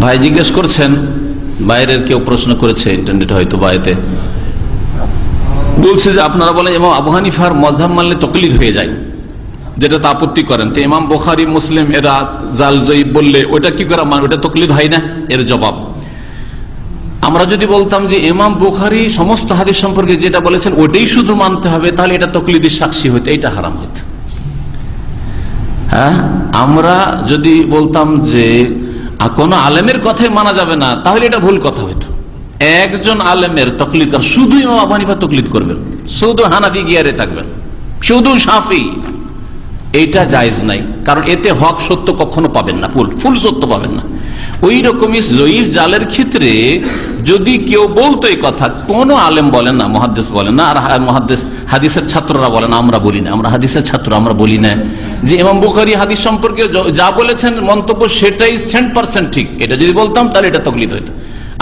ভাই জিজ্ঞেস করছেন, বাইরের কেউ প্রশ্ন করেছে ইন্টারনেটে হয়তো বাইরে, বলছে যে আপনারা বলেন ইমাম আবু হানিফার মযহাব মানলে তাকলিদ হয়ে যায়, যেটা তো আপত্তি করেন, তো ইমাম বুখারী মুসলিম এরা জাল জয়ীব বললে ওটা কি করে মান, ওটা তাকলিদ হয় না? এর জবাব, আমরা যদি বলতাম যে ইমাম বুখারী সমস্ত হাদিস সম্পর্কে যেটা বলেছেন ওটাই শুধু মানতে হবে, তাহলে এটা তাকলিদের সাক্ষী হইতো, এটা হারাম হইতো। হ্যাঁ, আমরা যদি বলতাম যে কোন আলেমের কথাই মানা যাবে না, তাহলে এটা ভুল কথা হইতো। একজন আলেমের তাকলিদ, শুধু ইমাম আবু হানিফা তাকলিদ করবেন, শুধু হানাফি গিয়ারে থাকবেন, শুধু শাফি, এইটা জায়েজ নাই। কারণ এতে হক সত্য কখনো পাবেন না, ফুল সত্য পাবেন না। ওই রকমই জয়ীফ জালের ক্ষেত্রে যদি কেউ বলতো এই কথা, কোন আলেম বলেন না, মুহাদ্দিস বলেন না, আর মুহাদ্দিস হাদিসের ছাত্ররা বলেন, আমরা বলি না, আমরা হাদিসের ছাত্র, আমরা বলি না যে ইমাম বুখারী হাদিস সম্পর্কে যা বলেছেন মন্তব্য সেটাই 100% ঠিক, এটা যদি বলতাম তাহলে এটা তাকলিদ হইতো।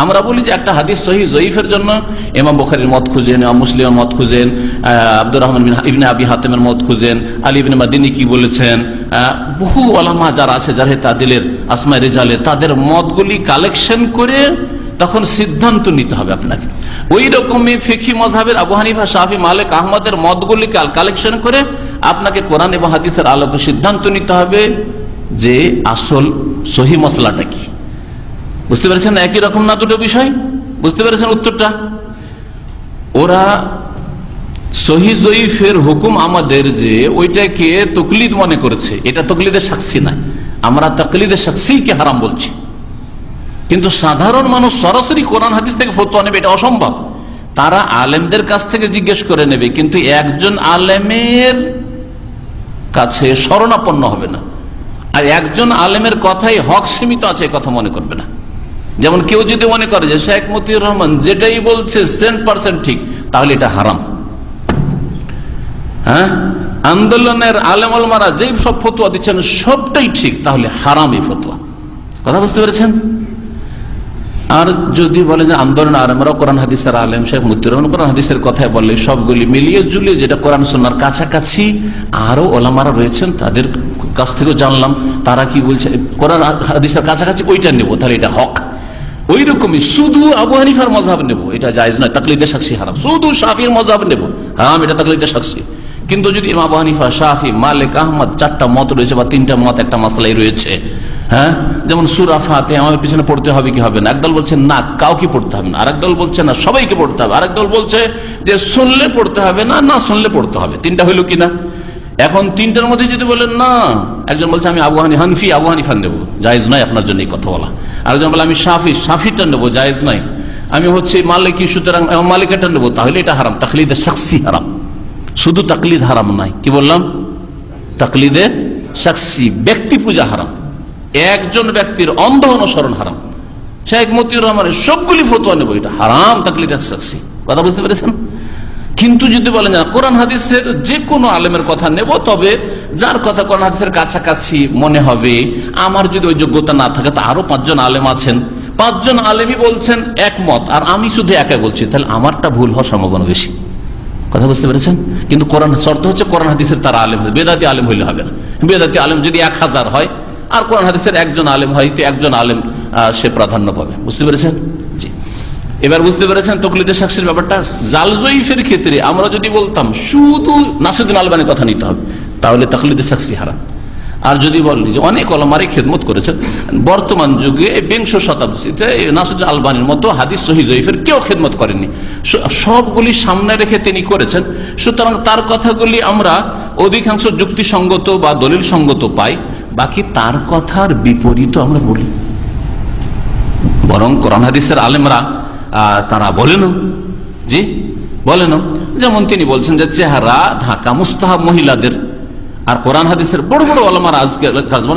আমরা বলি যে একটা হাদিস সহিহ জয়ীফের জন্য ইমাম বুখারীর মত খুঁজেন, ইমাম মুসলিমের মত খুঁজেন, আব্দুর রহমান ইবনে আবি হাতেমের মত খুঁজেন, আলী ইবনে মাদিনী কি বলেছেন, বহু উলামা যারা আছে জারহে তাদিলের, আসমায়ে রিজালের, তাদের মতগুলি কালেকশন করে তখন সিদ্ধান্ত নিতে হবে আপনাকে। ওই রকমই ফিকহি মযহাবের আবু হানিফা, শাফি, মালিক, আহমদের মতগুলি কালেকশন করে আপনাকে কোরআন এবং হাদিসের আলোকে সিদ্ধান্ত নিতে হবে যে আসল সহিহ মাসলাটা কি। বুঝতে পেরেছেন একই রকম না দুটো বিষয়? বুঝতে পেরেছেন উত্তরটা? ওরা সহিহ জয়ীফের হুকুম আমাদের যে ওইটাকে তাকলিদ মনে করেছে, এটা তাকলিদের সাক্ষী না, আমরা তাকলিদের সাক্ষীকে হারাম বলছি। কিন্তু সাধারণ মানুষ সরাসরি কোরআন হাদিস থেকে ফতোয়া নেবে, এটা অসম্ভব। তারা আলেমদের কাছ থেকে জিজ্ঞেস করে নেবে, কিন্তু একজন আলেমের কাছে শরণাপন্ন হবে না, আর একজন আলেমের কথাই হক সীমিত আছে কথা মনে করবে না। যেমন কেউ যদি মনে করে যে শেখ মতিউর রহমান যেটাই বলছে 100% ঠিক, তাহলে এটা হারাম। হ্যাঁ, আন্দোলনের আলেম ওলামারা যেই সব ফতোয়া দিচ্ছেন সবটাই ঠিক, তাহলে হারাম এই ফতোয়া। কথা বুঝতে পেরেছেন? আর যদি বলে যে আন্দোলন আলেমরা কোরআন হাদিসের আলেম, শেখ মতিউর রহমান কোরআন হাদিসের কথাই বলে, সবগুলি মিলিয়ে জুলিয়ে যেটা কোরআন সুন্নাহর কাছাকাছি আরো ওলামারা রয়েছেন তাদের কাছ থেকেও জানলাম তারা কি বলছে, কোরআন হাদিসের কাছাকাছি ওইটা নেব, তাহলে এটা হক। ওই রকমই শুধু আবু হানিফার মযহাব নেব, এটা জায়েজ নয়, তাকলিদের সাক্ষী হারাম। শুধু শাফির মযহাব নেব, হারাম, এটা তাকলিদের সাক্ষী। কিন্তু যদি ইমাম আবু হানিফা, শাফি, মালিক, আহমদ 4টা মত রয়েছে বা 3টা মত একটা মাসলাই রয়েছে, হ্যাঁ, যেমন সূরা ফাতিহা আমাদের পিছনে পড়তে হবে কি হবে না, একদল বলছে না কাউকে পড়তে হবে না, আরেক দল বলছে না সবাইকে পড়তে হবে, আরেক দল বলছে যে শুনলে পড়তে হবে না, না শুনলে পড়তে হবে। 3টা হইল কিনা? এখন 3টার মধ্যে যদি বলেন না, একজন বলছে আমি আবু হানিফা নেবো, জায়েজ নয় আপনার জন্য এই কথা বলা। আরেকজন বলে আমি শাফিটা নেবো, জায়েজ নয়। আমি হচ্ছে মালিকি, সুতরাং মালিকাটা নেবো, তাহলে এটা হারাম, তাকলিদের শাখসি হারাম। শুধু তাকলিদ হারাম নয়, কি বললাম, তাকলিদের শাখসি, ব্যক্তি পূজা হারাম, একজন ব্যক্তির অন্ধ অনুসরণ হারাম। শেখ মতিউর রহমানের সবগুলি ফতোয়া নেবো, এটা হারাম, তাকলিদের শাখসি। কথা বুঝতে পেরেছেন? কিন্তু যদি বলেন না কোরআন হাদিসের যে কোনো আলেমের কথা নেব, তবে যার কথা কোরআন হাদিসের কাছাকাছি মনে হবে, আমার যদি ওই যোগ্যতা না থাকে তো আরো 5 জন আলেম আছেন, 5 জন আলেমই বলছেন একমত, আর আমি শুধু একা বলছি, তাহলে আমারটা ভুল হওয়ার সম্ভাবনা বেশি। কথা বুঝতে পেরেছেন? কিন্তু কোরআন শর্ত হচ্ছে কোরআন হাদিসের তারা আলেম হবে, বেদাতি আলেম হইলে হবে না। বেদাতি আলেম যদি 1000 হয় আর কোরআন হাদিসের একজন আলেম হয়, তো একজন আলেম সে প্রাধান্য পাবে। বুঝতে পেরেছেন? জি, এবার বুঝতে পেরেছেন তাকলিদের সাক্ষীর ব্যাপারটা। জাল জয়ীফের ক্ষেত্রে আমরা যদি বলতাম শুধু নাসিরুদ্দিন আলবানির কথা নিতে হবে, তাহলে তাকলিদের সাক্ষী হারাম। আর যদি বলি যে অনেক ওলামারই খেদমত করেছেন বর্তমান যুগে, 20 শতাব্দীতে নাসিরুদ্দিন আলবানির মতো হাদিস সহিহ জয়ীফের কেউ খেদমত করেননি, সবগুলি সামনে রেখে তিনি করেছেন। সুতরাং তার কথাগুলি আমরা অধিকাংশ যুক্তিসঙ্গত বা দলিল সঙ্গত পাই, বাকি তার কথার বিপরীত আমরা বলি। বরং কোরআন হাদিসের আলেমরা তারা বলেন, জি বলেন, যেমন তিনি বলছেন যে চেহারা ঢাকা মুস্তাহাব মহিলাদের, আর কোরআন হাদিসের বড় বড় ওলামারা আজকে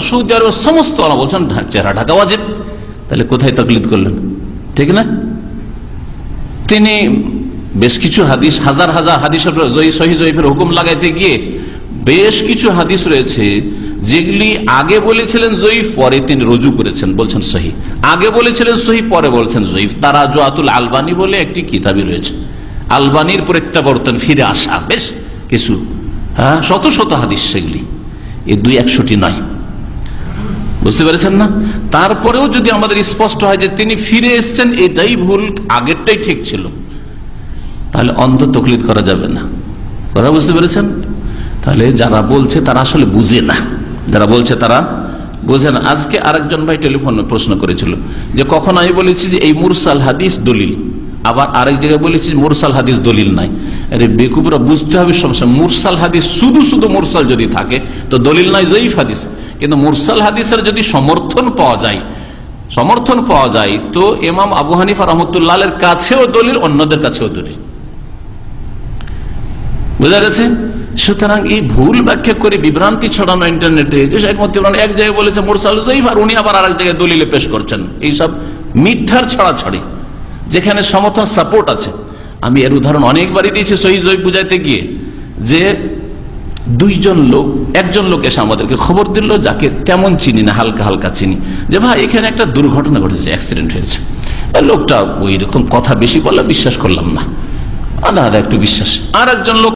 সৌদি আরবের সমস্ত ওলামা বলছেন চেহারা ঢাকা ওয়াজিব। তাহলে কোথায় তাকলিদ করলেন? ঠিক না? তিনি বেশ কিছু হাদিস, হাজার হাজার হাদিসের সহিহ জয়ীফের হুকুম লাগাইতে গিয়ে বেশ কিছু হাদিস রয়েছে যেগুলি আগে বলেছিলেন জয়ীফ, পরে তিনি রুজু করেছেন, বলছেন সহিহ। আগে বলেছিলেন সহিহ, পরে বলছেন জয়ীফ। তারাজুআতুল আলবানী বলে একটি কিতাবই রয়েছে, আলবানীর প্রত্যাবর্তন, ফিরে আসা, বেশ কিছু শত শত হাদিস, সেগুলি এই 200টি নয়। বুঝতে পেরেছেন না? তারপরেও যদি আমাদের স্পষ্ট হয় যে তিনি ফিরে এসছেন এটাই ভুল, আগেরটাই ঠিক ছিল, তাহলে অন্ধ তকলিদ করা যাবে না। কথা বুঝতে পেরেছেন? তাহলে যারা বলছে তারা আসলে বুঝে না, যারা বলছে তারা বোঝে না। আজকে আরেকজন ভাই টেলিফোনে প্রশ্ন করেছিল যে কখন আমি বলেছি যে এই মুরসাল হাদিস দলিল, আবার আরেক জায়গায় বলেছি মুরসাল হাদিস দলিল নাই। আরে বেকুবরা, বুঝতে হবে সমস্যা। মুরসাল হাদিস শুধু শুধু মুরসাল যদি থাকে তো দলিল নাই, জয়ীফ হাদিস। কিন্তু মুরসাল হাদিসের যদি সমর্থন পাওয়া যায় তো ইমাম আবু হানিফা রহমতুল্লাহের কাছেও দলিল, অন্যদের কাছেও দলিল। বোঝা গেছে? সুতরাং এই ভুল ব্যাখ্যা করে বিভ্রান্তি ছড়ানো ইন্টারনেটে, যে শেখ মতিউর এক জায়গায় বলেছে মুরসাল জয়ীফ আর উনি আবার আরেক জায়গায় দলিলে পেশ করছেন, এইসব মিথ্যার ছড়াছড়ি, যেখানে সমর্থন সাপোর্ট আছে। আমি এর উদাহরণ অনেকবারই দিয়েছি সহিহ জয়ীফ বুঝাইতে গিয়ে, যে একজন লোক এসে আমাদেরকে খবর দিল, যাকে তেমন চিনি না, হালকা হালকা চিনি, যে ভাই এখানে একটা দুর্ঘটনা ঘটেছে, অ্যাক্সিডেন্ট হয়েছে। লোকটা ওই রকম কথা বেশি বললে বিশ্বাস করলাম না, আলাদা একটু বিশ্বাস। আর একজন লোক